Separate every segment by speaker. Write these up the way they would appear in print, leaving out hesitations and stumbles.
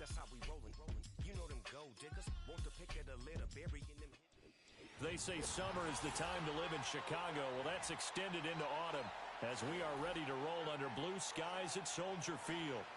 Speaker 1: That's how we rollin'. You know them gold diggers. Want the pick of the litter, burying them.
Speaker 2: They say summer is the time to live in Chicago. Well, that's extended into autumn as we are ready to roll under blue skies at Soldier Field.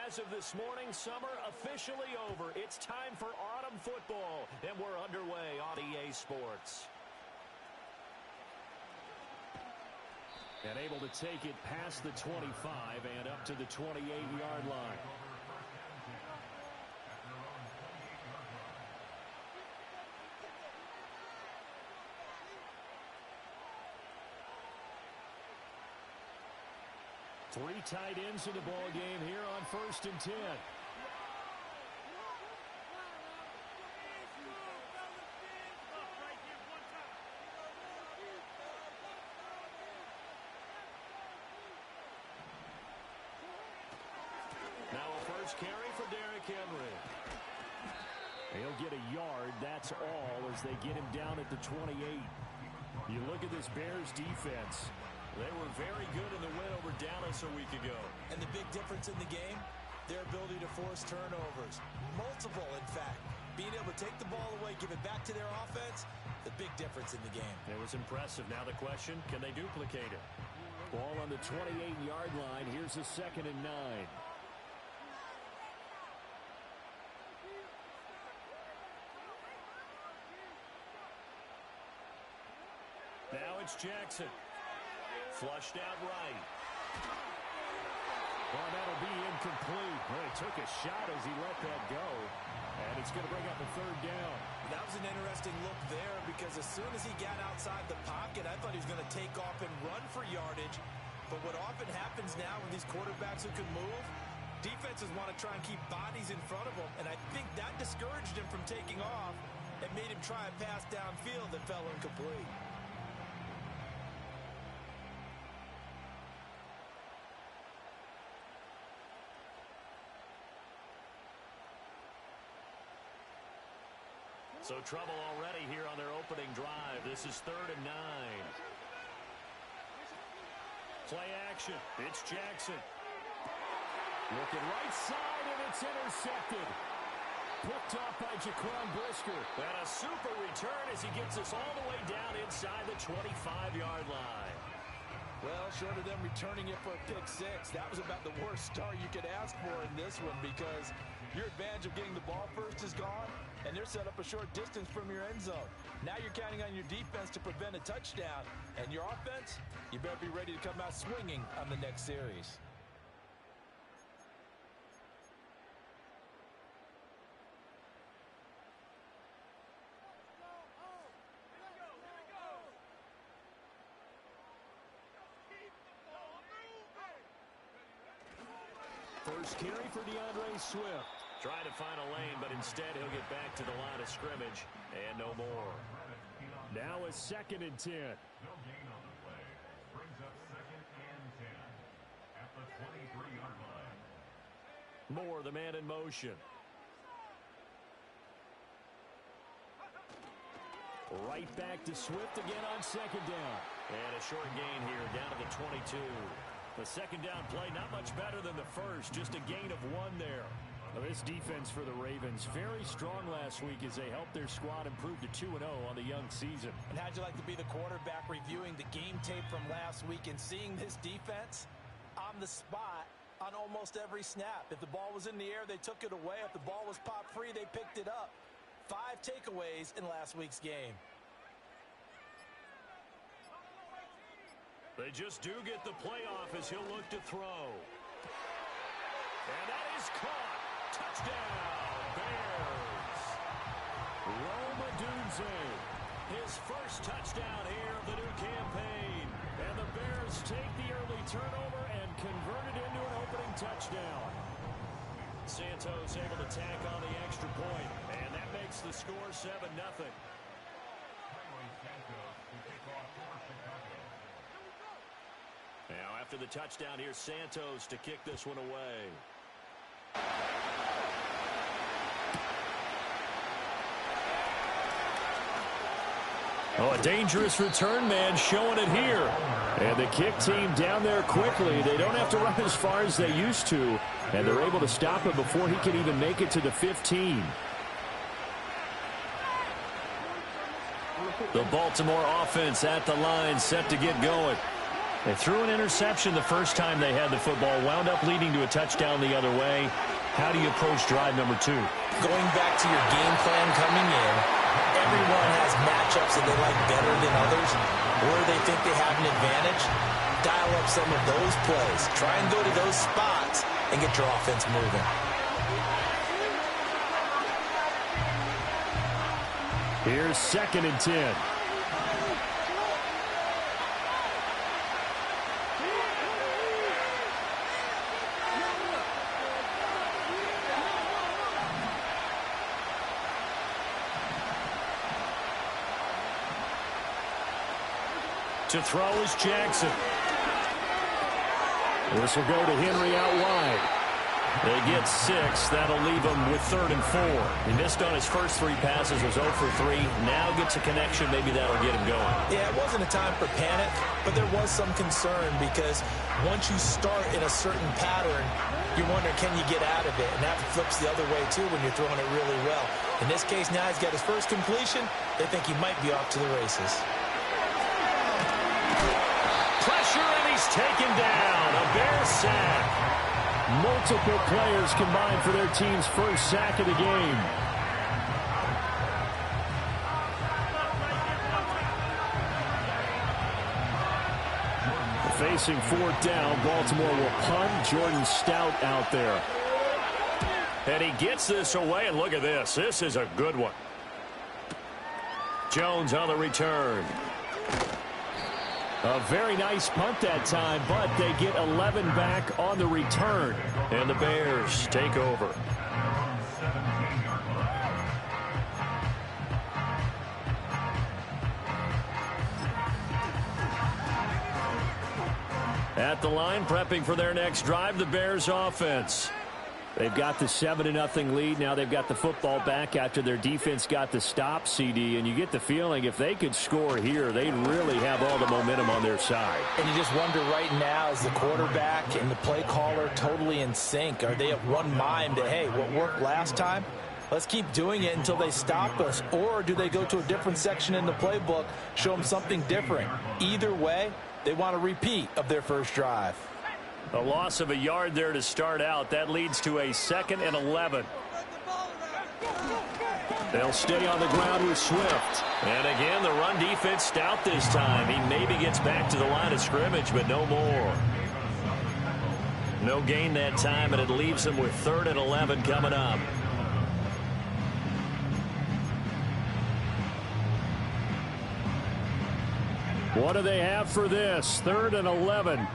Speaker 2: As of this morning, summer officially over. It's time for autumn football, and we're underway on EA Sports. And able to take it past the 25 and up to the 28-yard line. Three tight ends in the ball game here on 1st and 10. Now a first carry for Derrick Henry. He'll get a yard, that's all, as they get him down at the 28. You look at this Bears defense. They were very good in the win over Dallas a week ago.
Speaker 3: And the big difference in the game, their ability to force turnovers. Multiple, in fact. Being able to take the ball away, give it back to their offense, the big difference in the game.
Speaker 2: It was impressive. Now the question, can they duplicate it? Ball on the 28-yard line. Here's a 2nd and 9. Now it's Jackson. Flushed out right. Well, that'll be incomplete. Well, he took a shot as he let that go. And it's going to bring up a 3rd down.
Speaker 3: That was an interesting look there because as soon as he got outside the pocket, I thought he was going to take off and run for yardage. But what often happens now with these quarterbacks who can move, defenses want to try and keep bodies in front of them. And I think that discouraged him from taking off and made him try a pass downfield that fell incomplete.
Speaker 2: So trouble already here on their opening drive. This is 3rd and 9. Play action. It's Jackson. Looking right side, and it's intercepted. Picked off by Jaquan Brisker. And a super return as he gets us all the way down inside the 25-yard line.
Speaker 3: Well, short of them returning it for a pick 6, that was about the worst start you could ask for in this one because your advantage of getting the ball first is gone, and they're set up a short distance from your end zone. Now you're counting on your defense to prevent a touchdown, and your offense, you better be ready to come out swinging on the next series.
Speaker 2: First carry for DeAndre Swift. Trying to find a lane, but instead he'll get back to the line of scrimmage and no more. Now a 2nd and 10.
Speaker 4: No gain on the play. Brings up 2nd and 10 at the 23-yard line.
Speaker 2: Moore, the man in motion. Right back to Swift again on 2nd down. And a short gain here down to the 22. The 2nd down play not much better than the first, just a gain of 1 there. Now, this defense for the Ravens very strong last week as they helped their squad improve to 2-0 on the young season.
Speaker 3: And how'd you like to be the quarterback reviewing the game tape from last week and seeing this defense on the spot on almost every snap? If the ball was in the air, they took it away. If the ball was popped free, they picked it up. 5 takeaways in last week's game.
Speaker 2: They just do get the playoff as he'll look to throw. And that is caught. Touchdown, Bears. Rome Odunze, his first touchdown here of the new campaign. And the Bears take the early turnover and convert it into an opening touchdown. Santos able to tack on the extra point, and that makes the score 7-0. Now after the touchdown, here's Santos to kick this one away. Oh, a dangerous return man showing it here. And the kick team down there quickly. They don't have to run as far as they used to. And they're able to stop him before he can even make it to the 15. The Baltimore offense at the line, set to get going. They threw an interception the first time they had the football, wound up leading to a touchdown the other way. How do you approach drive number 2?
Speaker 3: Going back to your game plan coming in, everyone has matchups that they like better than others, or they think they have an advantage. Dial up some of those plays. Try and go to those spots and get your offense moving.
Speaker 2: Here's 2nd and 10. To throw is Jackson. This will go to Henry out wide. They get 6. That'll leave him with 3rd and 4. He missed on his first 3 passes, was 0 for 3. Now gets a connection. Maybe that'll get him going.
Speaker 3: Yeah, it wasn't a time for panic, but there was some concern because once you start in a certain pattern, you wonder, can you get out of it? And that flips the other way, too, when you're throwing it really well. In this case, now he's got his first completion. They think he might be off to the races.
Speaker 2: Pressure, and he's taken down. A Bear sack. Multiple players combined for their team's first sack of the game. Facing 4th down, Baltimore will punt. Jordan Stout out there. And he gets this away, and look at this. This is a good one. Jones on the return. A very nice punt that time, but they get 11 back on the return. And the Bears take over. At the line, prepping for their next drive, the Bears offense. They've got the 7-0 lead. Now they've got the football back after their defense got the stop, CD. And you get the feeling if they could score here, they'd really have all the momentum on their side.
Speaker 3: And you just wonder right now, is the quarterback and the play caller totally in sync? Are they of one mind that, hey, what worked last time? Let's keep doing it until they stop us. Or do they go to a different section in the playbook, show them something different? Either way, they want a repeat of their first drive.
Speaker 2: A loss of a yard there to start out. That leads to a 2nd and 11. They'll stay on the ground with Swift. And again, the run defense stout this time. He maybe gets back to the line of scrimmage, but no more. No gain that time, and it leaves him with 3rd and 11 coming up. What do they have for this? 3rd and 11.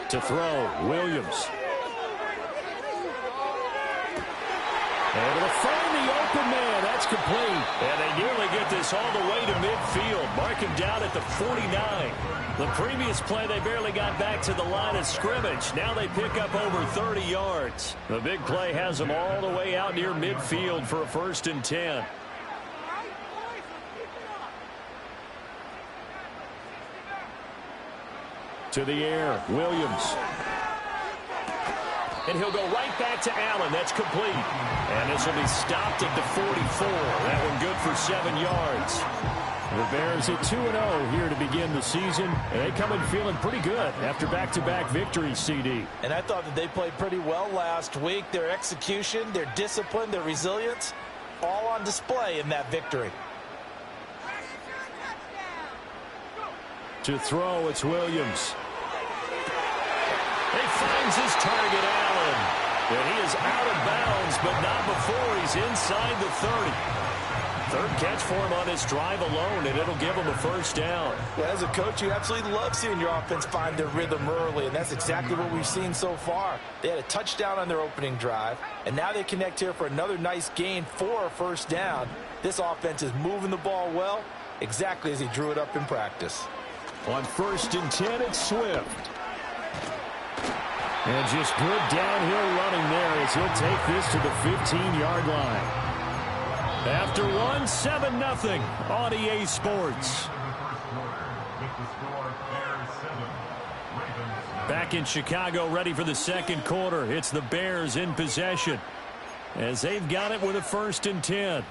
Speaker 2: To throw, Williams. Able to find the open man. That's complete. And they nearly get this all the way to midfield. Mark him down at the 49. The previous play, they barely got back to the line of scrimmage. Now they pick up over 30 yards. The big play has them all the way out near midfield for a 1st and 10. To the air, Williams. And he'll go right back to Allen. That's complete. And this will be stopped at the 44. That one good for 7 yards. The Bears at 2-0 here to begin the season. And they come in feeling pretty good after back-to-back victories, CD.
Speaker 3: And I thought that they played pretty well last week. Their execution, their discipline, their resilience, all on display in that victory.
Speaker 2: To throw, it's Williams. He finds his target, Allen. And he is out of bounds, but not before he's inside the 30. 3rd catch for him on this drive alone, and it'll give him a 1st down.
Speaker 3: Yeah, as a coach, you absolutely love seeing your offense find their rhythm early, and that's exactly what we've seen so far. They had a touchdown on their opening drive, and now they connect here for another nice gain for a 1st down. This offense is moving the ball well, exactly as he drew it up in practice.
Speaker 2: On 1st and 10, it's Swift. And just good downhill running there as he'll take this to the 15-yard line. After one, 7-0 on EA Sports. Back in Chicago, ready for the second quarter. It's the Bears in possession as they've got it with a 1st and 10.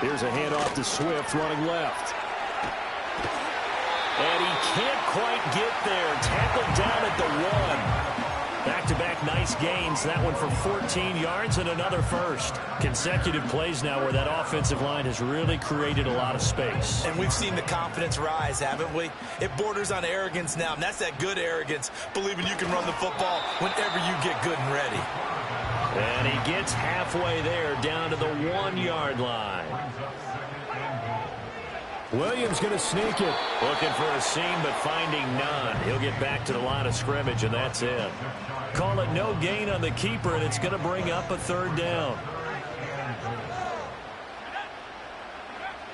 Speaker 2: Here's a handoff to Swift running left. And he can't quite get there. Tackled down at the 1. Back-to-back nice gains. That one for 14 yards and another first. Consecutive plays now where that offensive line has really created a lot of space.
Speaker 3: And we've seen the confidence rise, haven't we? It borders on arrogance now, and that's that good arrogance, believing you can run the football whenever you get good and ready.
Speaker 2: And he gets halfway there, down to the 1-yard line. Williams going to sneak it. Looking for a seam, but finding none. He'll get back to the line of scrimmage, and that's it. Call it no gain on the keeper, and it's going to bring up a 3rd down.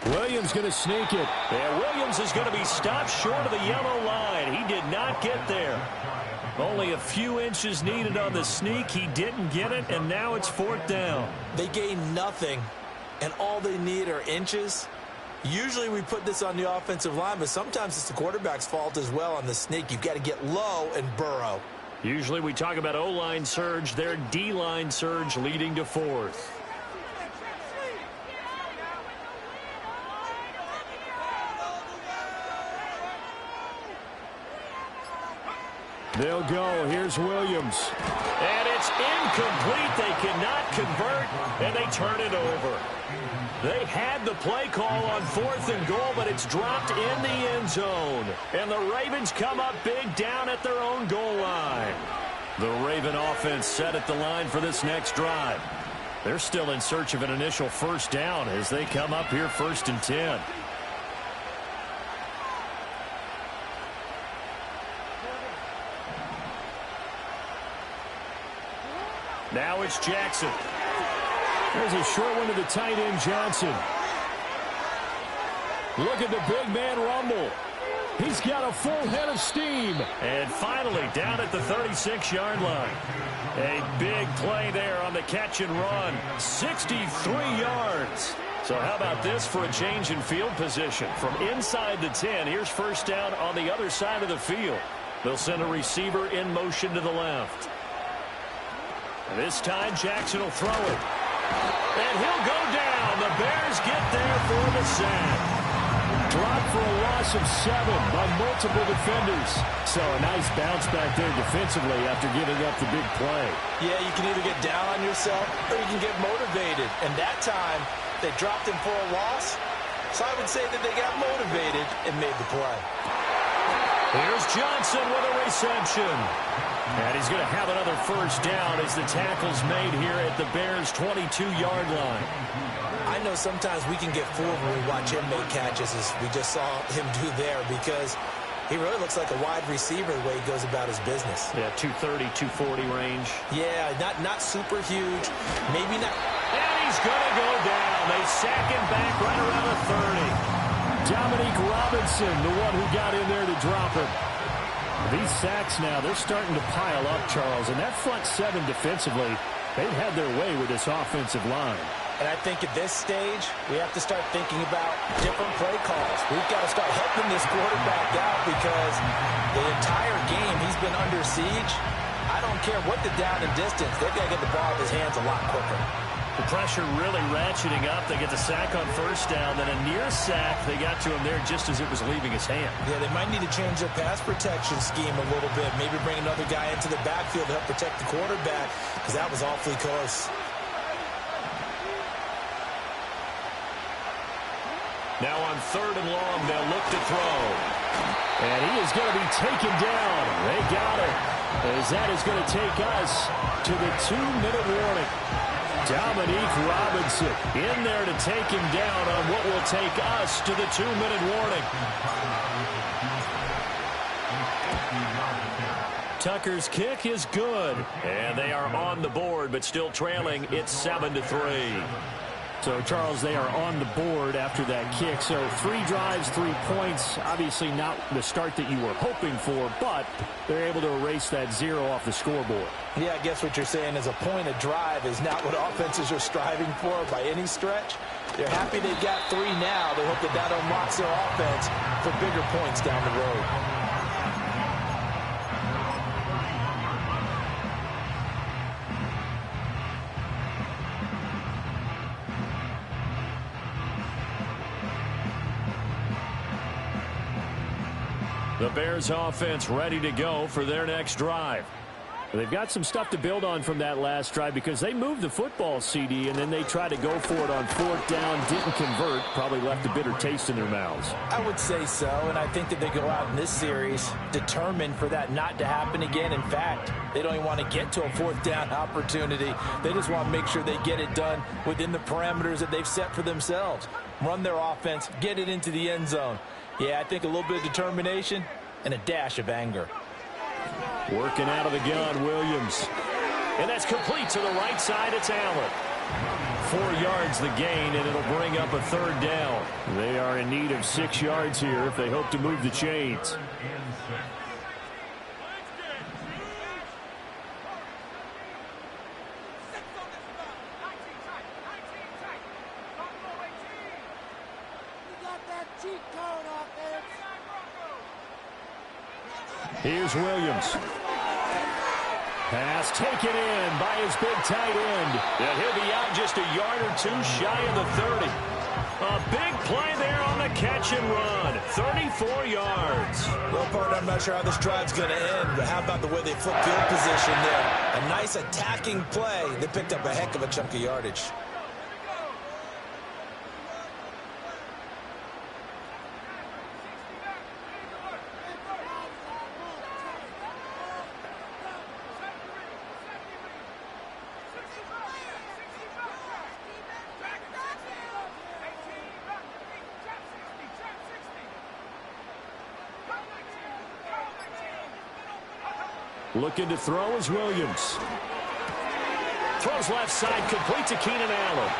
Speaker 2: Williams going to sneak it. And Williams is going to be stopped short of the yellow line. He did not get there. Only a few inches needed on the sneak. He didn't get it, and now it's 4th down.
Speaker 3: They gained nothing, and all they need are inches. Usually we put this on the offensive line, but sometimes it's the quarterback's fault as well on the sneak. You've got to get low and burrow.
Speaker 2: Usually we talk about O-line surge. Their D-line surge leading to 4th. They'll go. Here's Williams. And it's incomplete. They cannot convert, and they turn it over. They had the play call on 4th and goal, but it's dropped in the end zone. And the Ravens come up big down at their own goal line. The Raven offense set at the line for this next drive. They're still in search of an initial 1st down as they come up here 1st and 10. Now it's Jackson. There's a short one to the tight end, Johnson. Look at the big man rumble. He's got a full head of steam. And finally down at the 36-yard line. A big play there on the catch and run. 63 yards. So how about this for a change in field position? From inside the 10, here's 1st down on the other side of the field. They'll send a receiver in motion to the left. This time Jackson will throw it. And he'll go down. The Bears get there for the sack. Dropped for a loss of 7 by multiple defenders. So a nice bounce back there defensively after giving up the big play.
Speaker 3: Yeah, you can either get down on yourself or you can get motivated. And that time, they dropped him for a loss. So I would say that they got motivated and made the play.
Speaker 2: Here's Johnson with a reception. And he's going to have another 1st down as the tackle's made here at the Bears' 22-yard line.
Speaker 3: I know sometimes we can get fooled when we watch him make catches, as we just saw him do there, because he really looks like a wide receiver the way he goes about his business.
Speaker 2: Yeah, 230, 240 range.
Speaker 3: Yeah, not super huge. Maybe not.
Speaker 2: And he's going to go down. They sack him back right around the 30. Dominique Robinson, the one who got in there to drop him. These sacks now, they're starting to pile up, Charles. And that front 7 defensively, they've had their way with this offensive line.
Speaker 3: And I think at this stage, we have to start thinking about different play calls. We've got to start helping this quarterback out because the entire game he's been under siege. I don't care what the down and distance. They've got to get the ball out of his hands a lot quicker.
Speaker 2: The pressure really ratcheting up. They get the sack on 1st down, then a near sack. They got to him there just as it was leaving his hand.
Speaker 3: Yeah, they might need to change their pass protection scheme a little bit. Maybe bring another guy into the backfield to help protect the quarterback because that was awfully close.
Speaker 2: Now on 3rd and long, they'll look to throw. And he is going to be taken down. They got it. As that is going to take us to the 2-minute warning. Dominique Robinson in there to take him down on what will take us to the 2-minute warning. Tucker's kick is good. And they are on the board, but still trailing. It's 7-3.
Speaker 5: So, Charles, they are on the board after that kick. So 3 drives, 3 points. Obviously not the start that you were hoping for, but they're able to erase that 0 off the scoreboard.
Speaker 3: Yeah, I guess what you're saying is a point of drive is not what offenses are striving for by any stretch. They're happy they got 3 now. They hope that unlocks their offense for bigger points down the road.
Speaker 2: The Bears offense ready to go for their next drive.
Speaker 5: They've got some stuff to build on from that last drive because they moved the football, CD, and then they tried to go for it on 4th down, didn't convert, probably left a bitter taste in their mouths.
Speaker 3: I would say so, and I think that they go out in this series determined for that not to happen again. In fact, they don't even want to get to a 4th down opportunity. They just want to make sure they get it done within the parameters that they've set for themselves. Run their offense, get it into the end zone. Yeah, I think a little bit of determination and a dash of anger.
Speaker 2: Working out of the gun, Williams. And that's complete to the right side. It's Allen. 4 yards the gain, and it'll bring up a 3rd down.
Speaker 5: They are in need of 6 yards here if they hope to move the chains.
Speaker 2: Here's Williams. Pass taken in by his big tight end. And he'll be out just a yard or 2 shy of the 30. A big play there on the catch and run. 34 yards.
Speaker 3: Well, partner, I'm not sure how this drive's going to end, but how about the way they flip field position there? A nice attacking play. They picked up a heck of a chunk of yardage.
Speaker 2: Looking to throw is Williams. Throws left side, complete to Keenan Allen.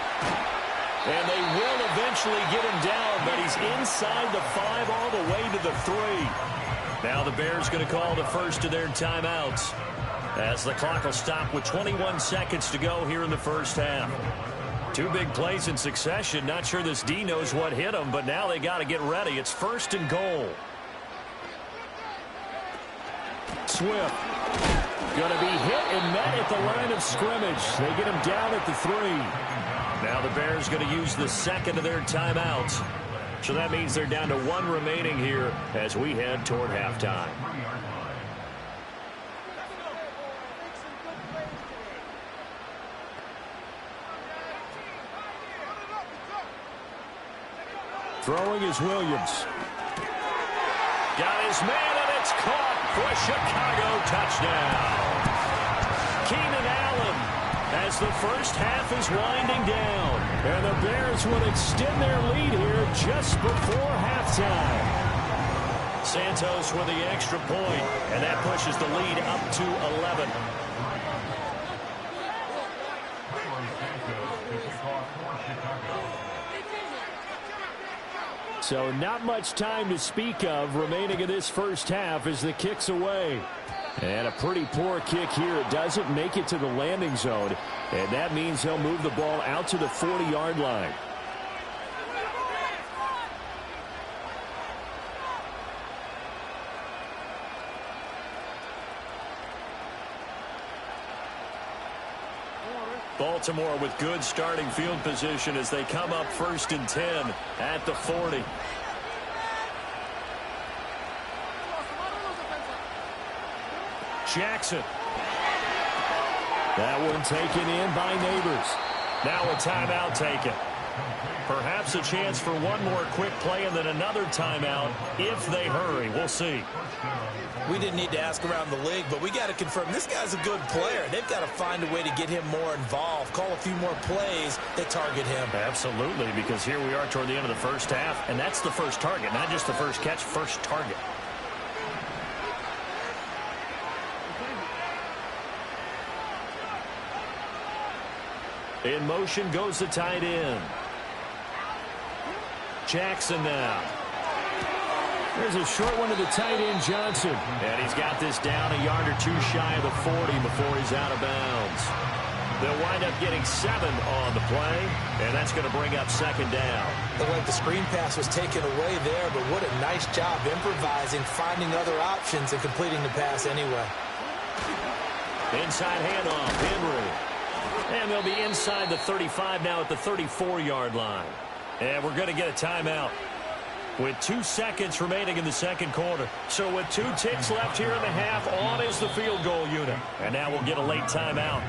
Speaker 2: And they will eventually get him down, but he's inside the 5 all the way to the 3. Now the Bears going to call the first of their timeouts as the clock will stop with 21 seconds to go here in the first half. 2 big plays in succession. Not sure this D knows what hit him, but now they got to get ready. It's 1st and goal. Swift. Going to be hit and met at the line of scrimmage. They get him down at the 3. Now the Bears going to use the second of their timeouts. So that means they're down to 1 remaining here as we head toward halftime. Throwing is Williams. Got his man, and it's caught for a Chicago touchdown. Keenan Allen as the first half is winding down. And the Bears will extend their lead here just before halftime. Santos with the extra point, and that pushes the lead up to 11.
Speaker 5: So not much time to speak of remaining in this first half as the kick's away. And a pretty poor kick here. It doesn't make it to the landing zone. And that means he'll move the ball out to the 40-yard line.
Speaker 2: Baltimore with good starting field position as they come up 1st and 10 at the 40. Jackson. That one taken in by Neighbors. Now a timeout taken. Perhaps a chance for one more quick play and then another timeout if they hurry. We'll see.
Speaker 3: We didn't need to ask around the league, but we got to confirm this guy's a good player. They've got to find a way to get him more involved, call a few more plays that target him.
Speaker 2: Absolutely, because here we are toward the end of the first half, and that's the first target, not just the first catch, first target.
Speaker 5: In motion goes the tight end. Jackson now. There's a short one to the tight end, Johnson. And he's got this down a yard or two shy of the 40 before he's out of bounds. They'll wind up getting 7 on the play, and that's going to bring up second down.
Speaker 3: Looked like the screen pass was taken away there, but what a nice job improvising, finding other options, and completing the pass anyway.
Speaker 5: Inside handoff, Henry. And they'll be inside the 35 now at the 34-yard line. And we're going to get a timeout with 2 seconds remaining in the second quarter. So with 2 ticks left here in the half, on is the field goal unit. And now we'll get a late timeout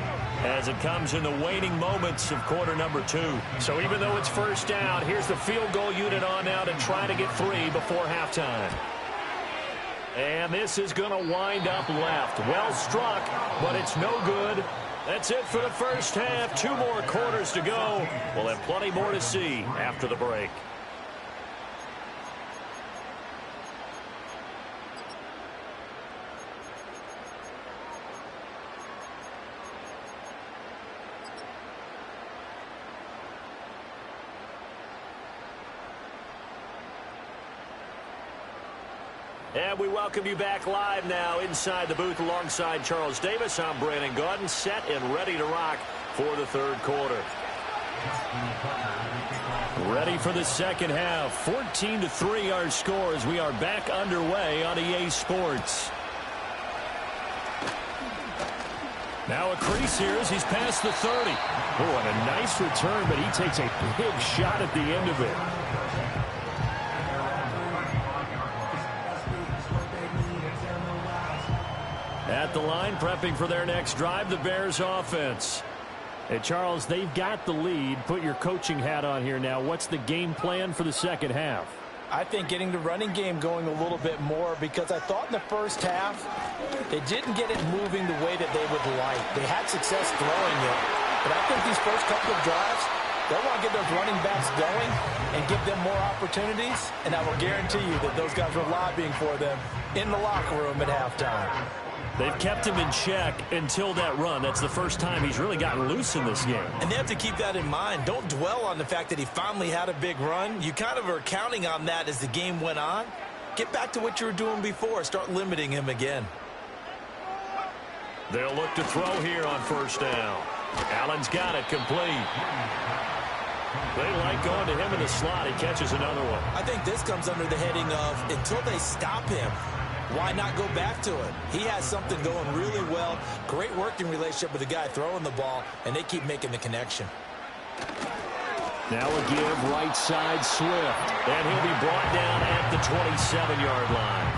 Speaker 5: as it comes in the waning moments of quarter number 2. So even though it's first down, here's the field goal unit on now to try to get 3 before halftime. And this is going to wind up left. Well struck, but it's no good. That's it for the first half. 2 more quarters to go. We'll have plenty more to see after the break. And we welcome you back live now inside the booth alongside Charles Davis. I'm Brandon Gaudin, set and ready to rock for the third quarter. Ready for the second half. 14-3 our score as we are back underway on EA Sports. Now a crease here as he's past the 30. Oh, and a nice return, but he takes a big shot at the end of it. At the line, prepping for their next drive, the Bears offense. Hey, Charles, they've got the lead. Put your coaching hat on here now. What's the game plan for the second half?
Speaker 3: I think getting the running game going a little bit more, because I thought in the first half they didn't get it moving the way that they would like. They had success throwing it, but I think these first couple of drives, they'll want to get those running backs going and give them more opportunities, and I will guarantee you that those guys were lobbying for them in the locker room at halftime.
Speaker 5: They've kept him in check until that run. That's the first time he's really gotten loose in this game.
Speaker 3: And they have to keep that in mind. Don't dwell on the fact that he finally had a big run. You kind of are counting on that as the game went on. Get back to what you were doing before. Start limiting him again.
Speaker 5: They'll look to throw here on first down. Allen's got it complete. They like going to him in the slot. He catches another one.
Speaker 3: I think this comes under the heading of until they stop him, why not go back to it? He has something going really well. Great working relationship with the guy throwing the ball, and they keep making the connection.
Speaker 5: Now a give right side Swift. And he'll be brought down at the 27-yard line.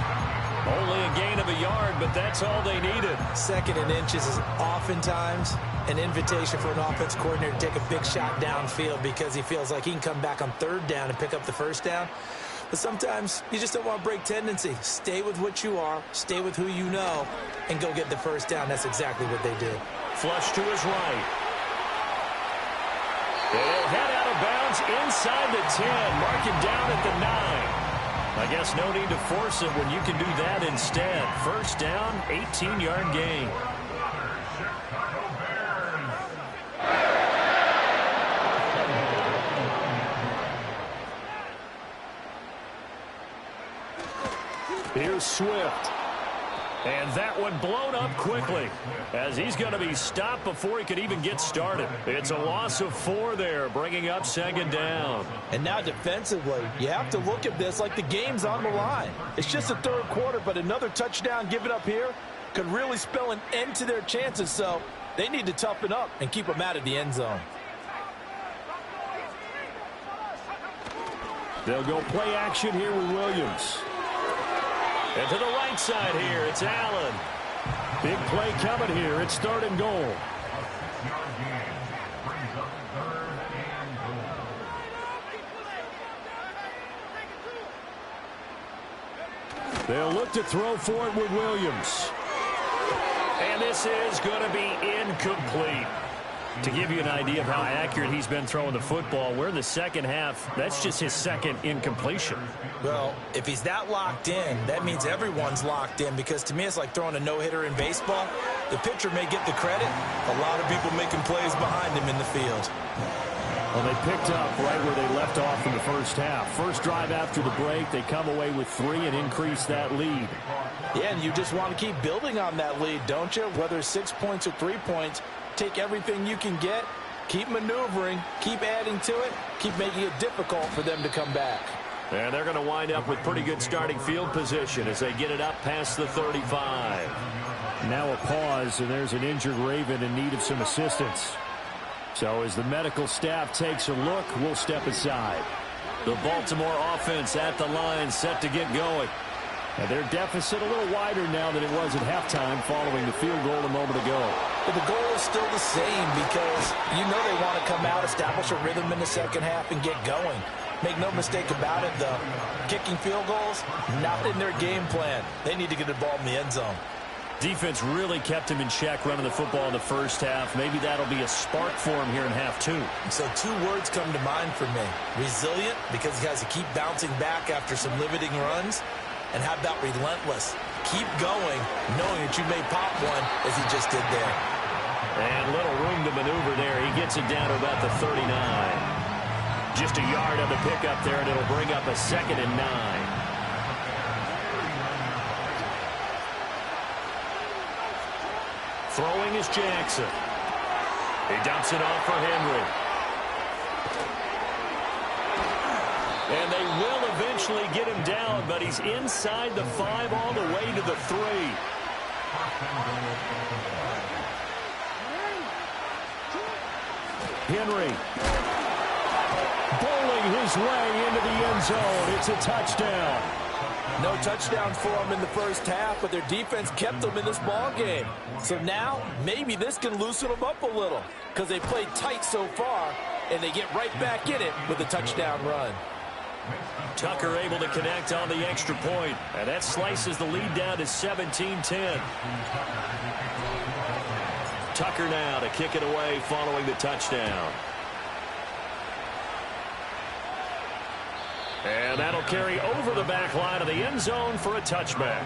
Speaker 5: Only a gain of a yard, but that's all they needed. 2nd and inches is oftentimes an invitation for an offense coordinator to take a big shot downfield because he feels like he can come back on 3rd down and pick up the first down. But sometimes you just don't want to break tendency. Stay with what you are, stay with who you know, and go get the first down. That's exactly what they did. Flush to his right. They'll head out of bounds inside the 10. Mark it down at the 9. I guess no need to force it when you can do that instead. First down, 18-yard gain. Here's Swift. And that one blown up quickly as he's going to be stopped before he could even get started. It's a loss of 4 there, bringing up 2nd down. And now defensively, you have to look at this like the game's on the line. It's just the 3rd quarter, but another touchdown given up here could really spell an end to their chances, so they need to toughen up and keep them out of the end zone. They'll go play action here with Williams. And to the right side here, it's Allen. Big play coming here. It's 3rd and goal. They'll look to throw for it with Williams. And this is going to be incomplete. To give you an idea of how accurate he's been throwing the football, we're in the second half. That's just his second incompletion.
Speaker 3: Well, if he's that locked in, that means everyone's locked in, because to me it's like throwing a no-hitter in baseball. The pitcher may get the credit. A lot of people making plays behind him in the field.
Speaker 5: Well, they picked up right where they left off in the first half. First drive after the break, they come away with 3 and increase that lead.
Speaker 3: Yeah, and you just want to keep building on that lead, don't you? Whether it's 6 points or 3 points, take everything you can get, keep maneuvering, keep adding to it, keep making it difficult for them to come back.
Speaker 5: And they're going to wind up with pretty good starting field position as they get it up past the 35. Now a pause, and there's an injured Raven in need of some assistance. So as the medical staff takes a look, we'll step aside. The Baltimore offense at the line, set to get going. And their deficit a little wider now than it was at halftime following the field goal a moment ago.
Speaker 3: But the goal is still the same, because you know they want to come out, establish a rhythm in the second half, and get going. Make no mistake about it, though. Kicking field goals, not in their game plan. They need to get the ball in the end zone.
Speaker 5: Defense really kept him in check running the football in the first half. Maybe that'll be a spark for him here in half 2.
Speaker 3: So 2 words come to mind for me. Resilient, because he has to keep bouncing back after some limiting runs. And how about relentless? Keep going, knowing that you may pop one, as he just did there.
Speaker 5: And little room to maneuver there. He gets it down to about the 39. Just a yard on the pickup there, and it'll bring up a 2nd and 9. Throwing is Jackson. He dumps it off for Henry. And they will eventually get him down, but he's inside the 5 all the way to the 3. Henry bowling his way into the end zone. It's a touchdown.
Speaker 3: No touchdown for them in the first half, but their defense kept them in this ball game. So now, maybe this can loosen them up a little, because they played tight so far, and they get right back in it with a touchdown run.
Speaker 5: Tucker able to connect on the extra point, and that slices the lead down to 17-10. Tucker now to kick it away following the touchdown. And that'll carry over the back line of the end zone for a touchback.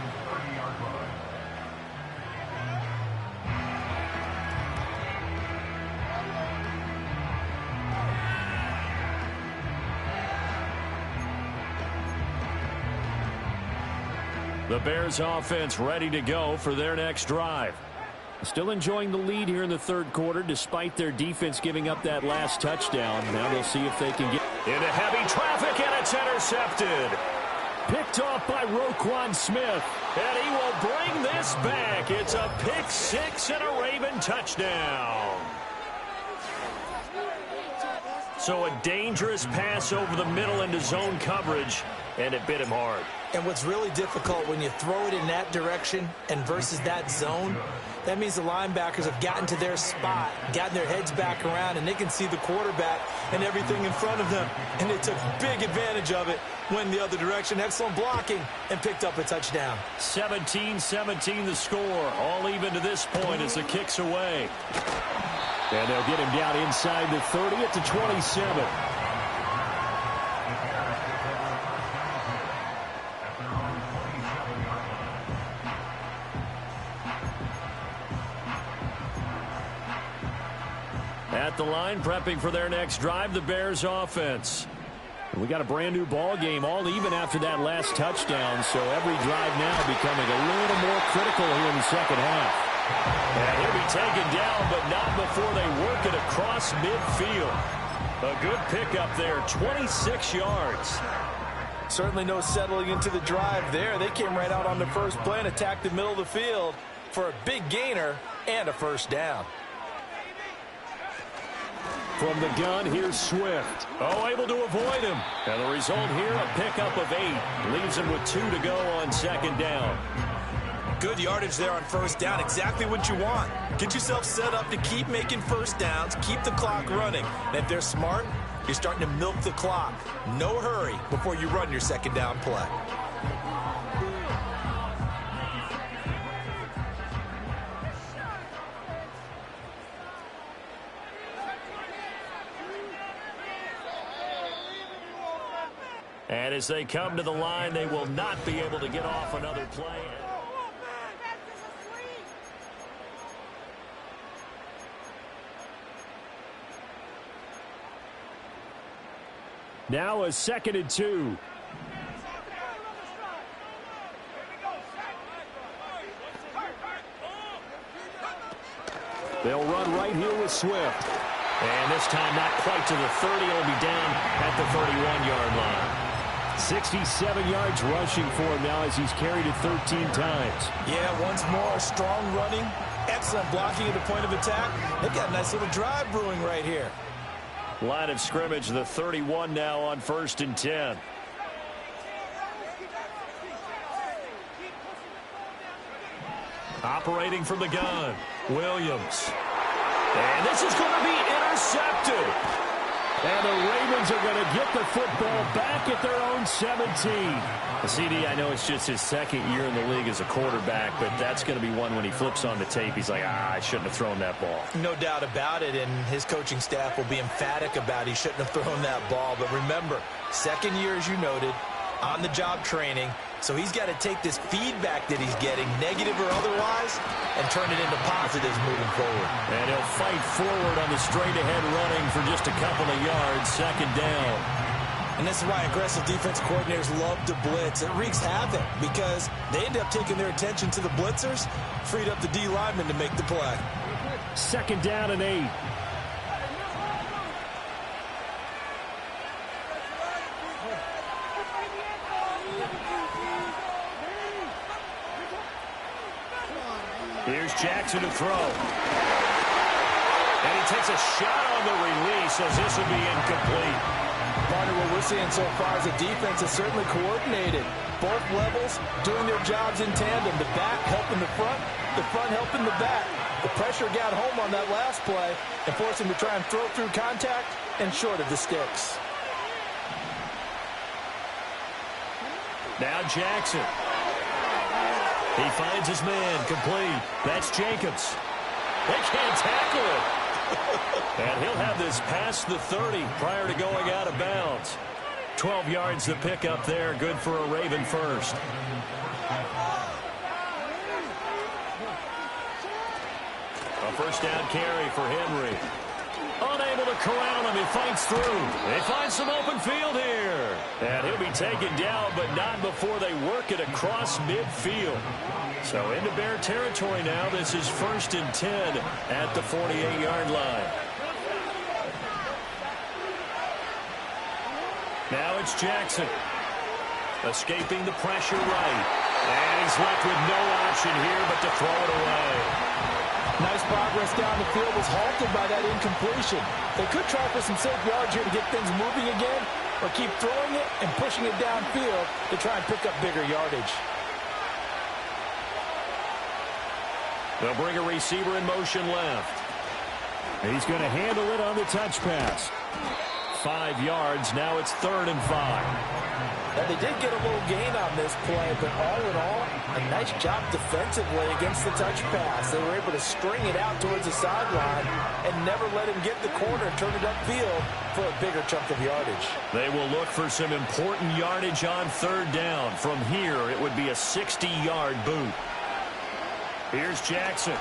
Speaker 5: The Bears offense ready to go for their next drive. Still enjoying the lead here in the third quarter despite their defense giving up that last touchdown. Now they'll see if they can get into heavy traffic, and it's intercepted. Picked off by Roquan Smith, and he will bring this back. It's a pick 6 and a Raven touchdown. So a dangerous pass over the middle into zone coverage, and it bit him hard.
Speaker 3: And what's really difficult when you throw it in that direction and versus that zone, that means the linebackers have gotten to their spot, gotten their heads back around, and they can see the quarterback and everything in front of them. And they took big advantage of it, went the other direction, excellent blocking, and picked up a touchdown.
Speaker 5: 17-17 the score, all even to this point as the kick's away. And they'll get him down inside the 30 at the 27. At the line, prepping for their next drive, the Bears offense. We got a brand new ball game, all even after that last touchdown, so every drive now becoming a little more critical here in the second half. And he'll be taken down, but not before they work it across midfield. A good pickup there, 26 yards.
Speaker 3: Certainly no settling into the drive there. They came right out on the first play and attacked the middle of the field for a big gainer and a first down.
Speaker 5: From the gun, here's Swift. Oh, able to avoid him. And the result here, a pickup of 8. Leaves him with 2 to go on second down.
Speaker 3: Good yardage there on first down. Exactly what you want. Get yourself set up to keep making first downs, keep the clock running. And if they're smart, you're starting to milk the clock. No hurry before you run your second down play.
Speaker 5: And as they come to the line, they will not be able to get off another play. Now a 2nd and 2. They'll run right here with Swift. And this time not quite to the 30. It'll be down at the 31-yard line. 67 yards rushing for him now as he's carried it 13 times.
Speaker 3: Yeah, once more, strong running, excellent blocking at the point of attack. They've got a nice little drive brewing right here.
Speaker 5: Line of scrimmage, the 31 now on 1st and 10. Operating from the gun, Williams. And this is going to be intercepted. And the Ravens are going to get the football back at their own 17. CD, I know it's just his 2nd year in the league as a quarterback, but that's going to be one when he flips on the tape. He's like, I shouldn't have thrown that ball.
Speaker 3: No doubt about it, and his coaching staff will be emphatic about he shouldn't have thrown that ball. But remember, 2nd year, as you noted, on-the-job training. So he's got to take this feedback that he's getting, negative or otherwise, and turn it into positives moving forward.
Speaker 5: And he'll fight forward on the straight-ahead running for just a couple of yards, 2nd down.
Speaker 3: And this is why aggressive defense coordinators love to blitz. It wreaks havoc because they end up taking their attention to the blitzers, freed up the D lineman to make the play.
Speaker 5: 2nd down and 8. Here's Jackson to throw. And he takes a shot on the release as this will be incomplete.
Speaker 3: Partner, what we're seeing so far is the defense is certainly coordinated. Both levels doing their jobs in tandem. The back helping the front helping the back. The pressure got home on that last play and forced him to try and throw through contact and short of the sticks.
Speaker 5: Now Jackson. He finds his man, complete. That's Jacobs. They can't tackle it. And he'll have this past the 30 prior to going out of bounds. 12 yards to pick up there, good for a Raven first. A 1st down carry for Henry. Unable to corral him. He fights through. They find some open field here. And he'll be taken down, but not before they work it across midfield. So into Bear territory now. This is 1st and 10 at the 48-yard line. Now it's Jackson. Escaping the pressure right. And he's left with no option here but to throw it away.
Speaker 3: Nice progress down the field was halted by that incompletion. They could try for some safe yards here to get things moving again, or keep throwing it and pushing it downfield to try and pick up bigger yardage.
Speaker 5: They'll bring a receiver in motion left. He's going to handle it on the touch pass. 5 yards. Now it's 3rd and 5.
Speaker 3: Now, they did get a little gain on this play, but all in all, a nice job defensively against the touch pass. They were able to string it out towards the sideline and never let him get the corner and turn it upfield for a bigger chunk of yardage.
Speaker 5: They will look for some important yardage on 3rd down. From here, it would be a 60-yard boot. Here's Jackson.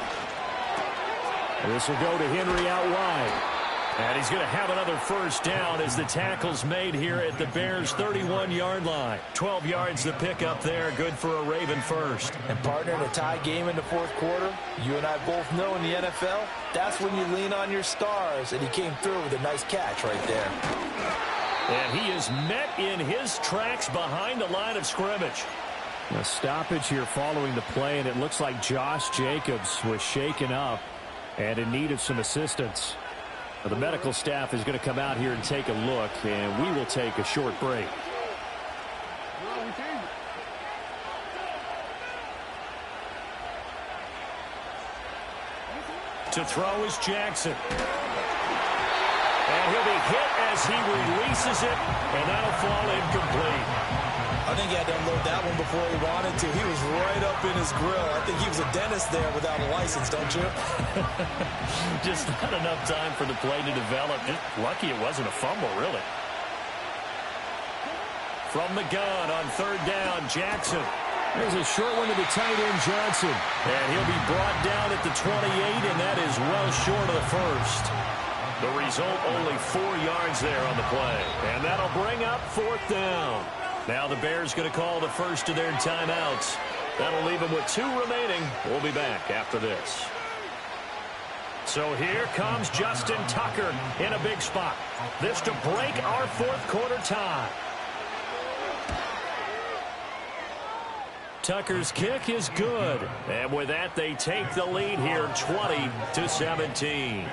Speaker 5: This will go to Henry out wide. And he's going to have another 1st down as the tackle's made here at the Bears' 31-yard line. 12 yards to pick up there, good for a Raven first.
Speaker 3: And partner, in a tie game in the 4th quarter, you and I both know in the NFL, that's when you lean on your stars. And he came through with a nice catch right there.
Speaker 5: And he is met in his tracks behind the line of scrimmage. A stoppage here following the play, and it looks like Josh Jacobs was shaken up and in need of some assistance. The medical staff is going to come out here and take a look, and we will take a short break. To throw is Jackson. And he'll be hit as he releases it, and that'll fall incomplete.
Speaker 3: I think he had to unload that one before he wanted to. He was right up in his grill. I think he was a dentist there without a license, don't you?
Speaker 5: Just not enough time for the play to develop. Just lucky it wasn't a fumble, really. From the gun on third down, Jackson. There's a short one to the tight end, Johnson. And he'll be brought down at the 28, and that is well short of the first. The result, only 4 yards there on the play. And that'll bring up fourth down. Now the Bears going to call the first of their timeouts. That'll leave them with 2 remaining. We'll be back after this. So here comes Justin Tucker in a big spot. This to break our fourth quarter tie. Tucker's kick is good. And with that, they take the lead here 20-17.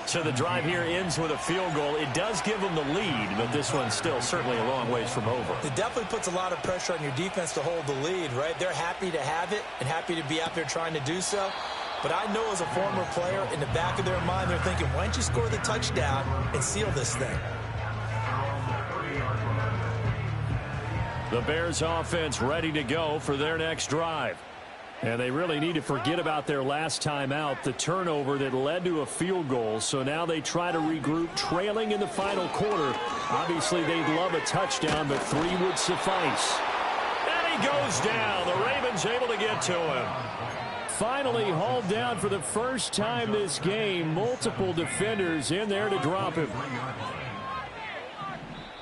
Speaker 5: So the drive here ends with a field goal. It does give them the lead, but this one's still certainly a long ways from over.
Speaker 3: It definitely puts a lot of pressure on your defense to hold the lead, right? They're happy to have it and happy to be out there trying to do so. But I know as a former player, in the back of their mind, they're thinking, why don't you score the touchdown and seal this thing?
Speaker 5: The Bears offense ready to go for their next drive. And they really need to forget about their last time out, the turnover that led to a field goal. So now they try to regroup, trailing in the final quarter. Obviously, they'd love a touchdown, but 3 would suffice. And he goes down. The Ravens able to get to him. Finally hauled down for the first time this game. Multiple defenders in there to drop him.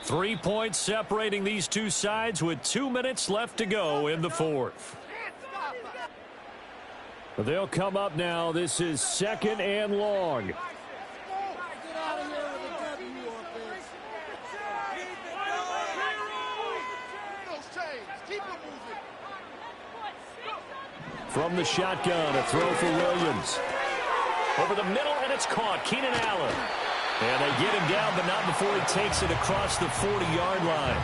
Speaker 5: 3 points separating these two sides with 2 minutes left to go in the fourth. They'll come up now. This is 2nd and long. From the shotgun, a throw for Williams. Over the middle, and it's caught. Keenan Allen. And they get him down, but not before he takes it across the 40-yard line.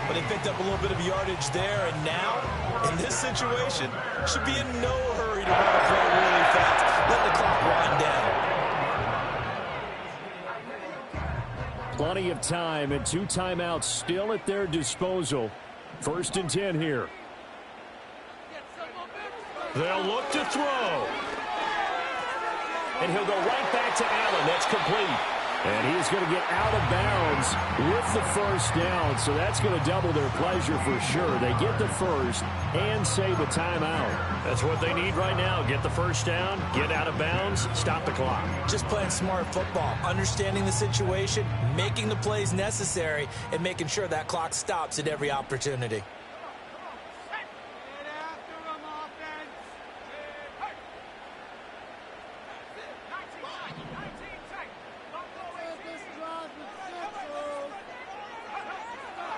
Speaker 3: But they picked up a little bit of yardage there, and now, in this situation, should be in no hurry to run a play really fast. Let the clock wind down.
Speaker 5: Plenty of time and 2 timeouts still at their disposal. 1st and 10 here. They'll look to throw. And he'll go right back to Allen. That's complete. And he's going to get out of bounds with the first down. So that's going to double their pleasure for sure. They get the first and save a timeout. That's what they need right now. Get the first down, get out of bounds, stop the clock.
Speaker 3: Just playing smart football, understanding the situation, making the plays necessary, and making sure that clock stops at every opportunity.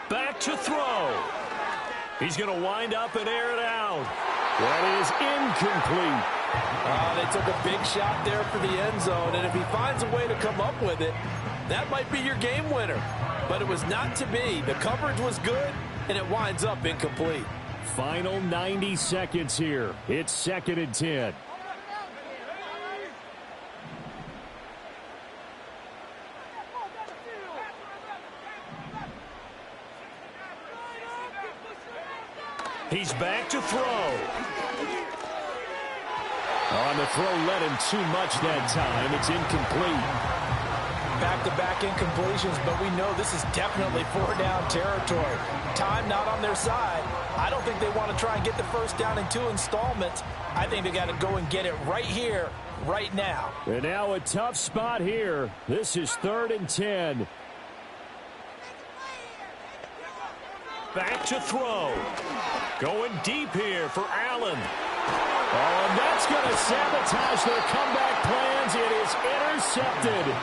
Speaker 5: Back to throw. He's going to wind up and air it out. That is incomplete.
Speaker 3: They took a big shot there for the end zone, and if he finds a way to come up with it, that might be your game winner. But it was not to be. The coverage was good, and it winds up incomplete.
Speaker 5: Final 90 seconds here. It's 2nd and 10. He's back to throw. On the throw, led him too much that time. It's incomplete.
Speaker 3: Back-to-back incompletions, but we know this is definitely 4-down territory. Time not on their side. I don't think they want to try and get the first down in 2 installments. I think they got to go and get it right here, right now.
Speaker 5: And now a tough spot here. This is 3rd and 10. Back to throw. Going deep here for Allen. Oh, and that's going to sabotage their comeback plans. It is intercepted.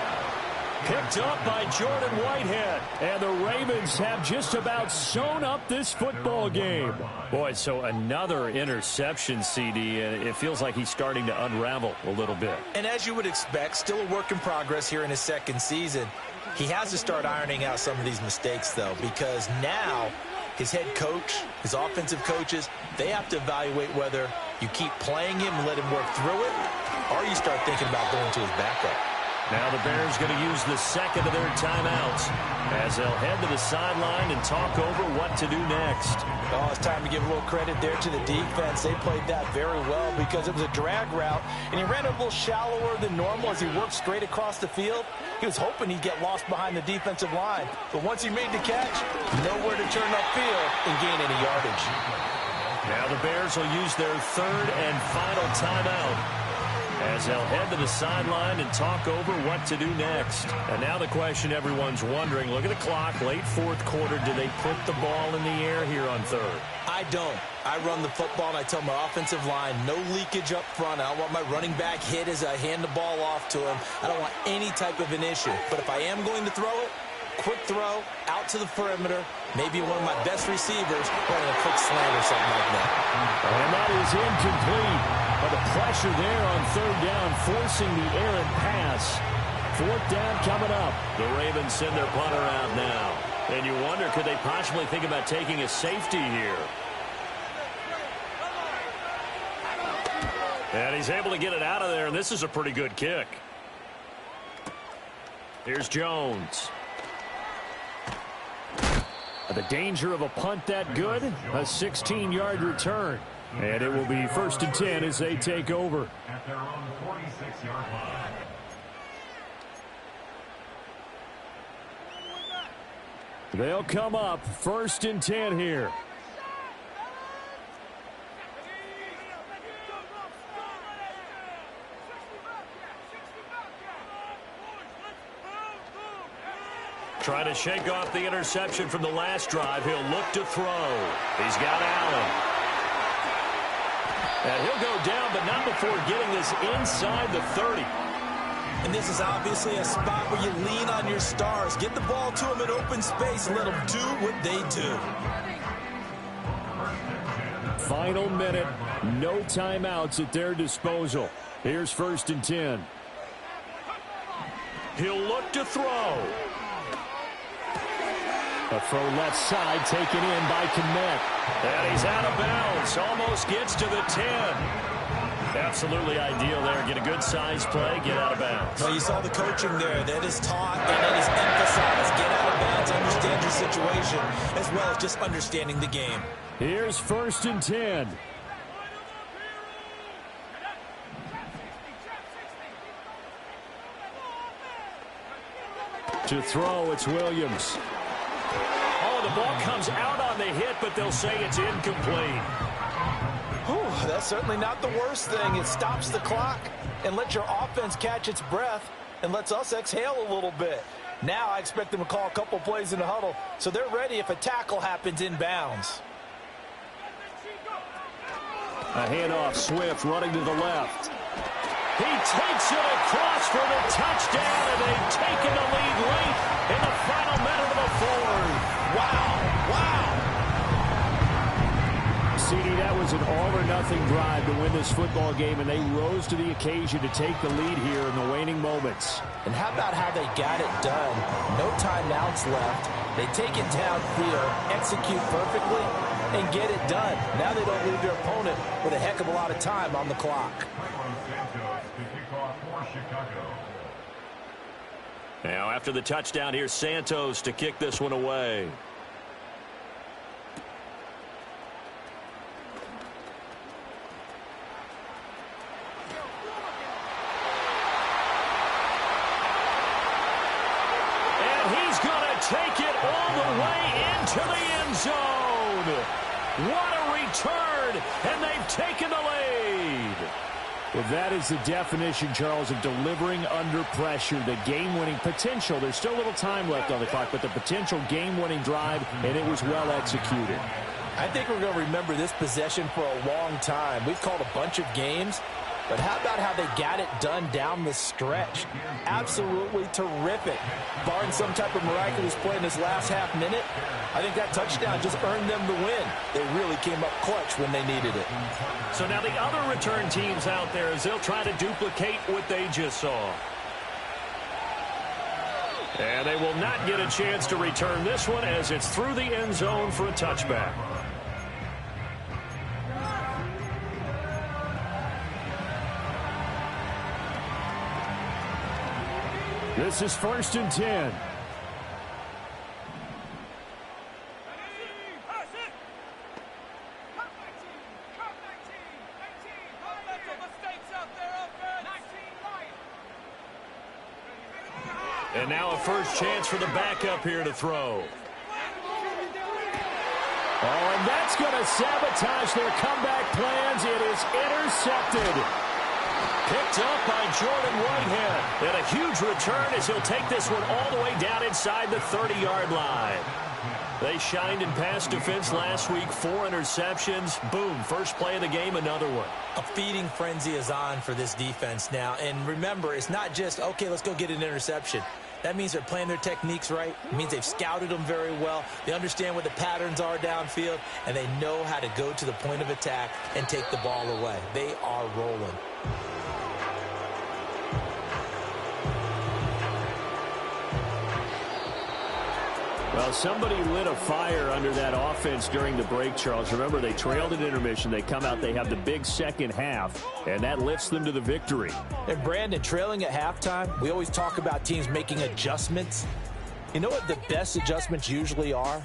Speaker 5: Picked up by Jordan Whitehead. And the Ravens have just about sewn up this football game. Boy, so another interception, CD, and it feels like he's starting to unravel a little bit.
Speaker 3: And as you would expect, still a work in progress here in his 2nd season. He has to start ironing out some of these mistakes, though, because now his head coach, his offensive coaches, they have to evaluate whether you keep playing him and let him work through it, or you start thinking about going to his backup.
Speaker 5: Now the Bears going to use the second of their timeouts as they'll head to the sideline and talk over what to do next.
Speaker 3: Oh, it's time to give a little credit there to the defense. They played that very well because it was a drag route, and he ran a little shallower than normal as he worked straight across the field. He was hoping he'd get lost behind the defensive line, but once he made the catch, nowhere to turn upfield and gain any yardage.
Speaker 5: Now the Bears will use their third and final timeout as they'll head to the sideline and talk over what to do next. And now the question everyone's wondering, look at the clock, late fourth quarter, do they put the ball in the air here on third?
Speaker 3: I don't. I run the football, and I tell my offensive line, no leakage up front. I don't want my running back hit as I hand the ball off to him. I don't want any type of an issue. But if I am going to throw it, quick throw, out to the perimeter, maybe one of my best receivers running a quick slant or something like that.
Speaker 5: And that is incomplete. But the pressure there on third down, forcing the errant pass. Fourth down coming up. The Ravens send their punter out now. And you wonder, could they possibly think about taking a safety here? And he's able to get it out of there, and this is a pretty good kick. Here's Jones. The danger of a punt that good, a 16-yard return. And it will be 1st and 10 as they take over.
Speaker 4: At their own 46-yard line.
Speaker 5: They'll come up 1st and 10 here. Trying to shake off the interception from the last drive. He'll look to throw. He's got Allen. And he'll go down, but not before getting this inside the 30.
Speaker 3: And this is obviously a spot where you lean on your stars. Get the ball to them in open space and let them do what they do.
Speaker 5: Final minute. No timeouts at their disposal. Here's 1st and 10. He'll look to throw. A throw left side taken in by Kmet. And he's out of bounds. Almost gets to the 10. Absolutely ideal there. Get a good size play, get out of bounds.
Speaker 3: Well, you saw the coaching there. That is taught and that is emphasized. Get out of bounds, understand your situation, as well as just understanding the game.
Speaker 5: Here's 1st and 10. To throw, it's Williams. The ball comes out on the hit, but they'll say it's incomplete.
Speaker 3: Whew, that's certainly not the worst thing. It stops the clock and lets your offense catch its breath and lets us exhale a little bit. Now I expect them to call a couple plays in the huddle, so they're ready if a tackle happens in bounds.
Speaker 5: A handoff, Swift running to the left. He takes it across for the touchdown, and they've taken the lead late in the final minute of the fourth.
Speaker 3: Wow, wow.
Speaker 5: CD, that was an all-or-nothing drive to win this football game, and they rose to the occasion to take the lead here in the waning moments.
Speaker 3: And how about how they got it done? No timeouts left. They take it downfield, execute perfectly, and get it done. Now they don't leave their opponent with a heck of a lot of time on the clock.
Speaker 5: Now after the touchdown, here's Santos to kick this one away. And he's going to take it all the way into the end zone. What a return, and they've taken the lead. Well, that is the definition, Charles, of delivering under pressure. The game-winning potential. There's still a little time left on the clock, but the potential game-winning drive, and it was well executed.
Speaker 3: I think we're going to remember this possession for a long time. We've called a bunch of games, but how about how they got it done down the stretch? Absolutely terrific. Barring some type of miraculous play in this last half minute, I think that touchdown just earned them the win. They really came up clutch when they needed it.
Speaker 5: So now the other return teams out there, as they'll try to duplicate what they just saw. And they will not get a chance to return this one as it's through the end zone for a touchback. This is 1st and 10. And now a first chance for the backup here to throw. Oh, and that's going to sabotage their comeback plans. It is intercepted. Picked up by Jordan Whitehead. And a huge return as he'll take this one all the way down inside the 30-yard line. They shined in pass defense last week. 4 interceptions. Boom, first play of the game, another one.
Speaker 3: A feeding frenzy is on for this defense now. And remember, it's not just, okay, let's go get an interception. That means they're playing their techniques right. It means they've scouted them very well. They understand what the patterns are downfield, and they know how to go to the point of attack and take the ball away. They are rolling.
Speaker 5: Well, somebody lit a fire under that offense during the break, Charles. Remember, they trailed at intermission. They come out, they have the big second half, and that lifts them to the victory.
Speaker 3: And, Brandon, trailing at halftime, we always talk about teams making adjustments. You know what the best adjustments usually are?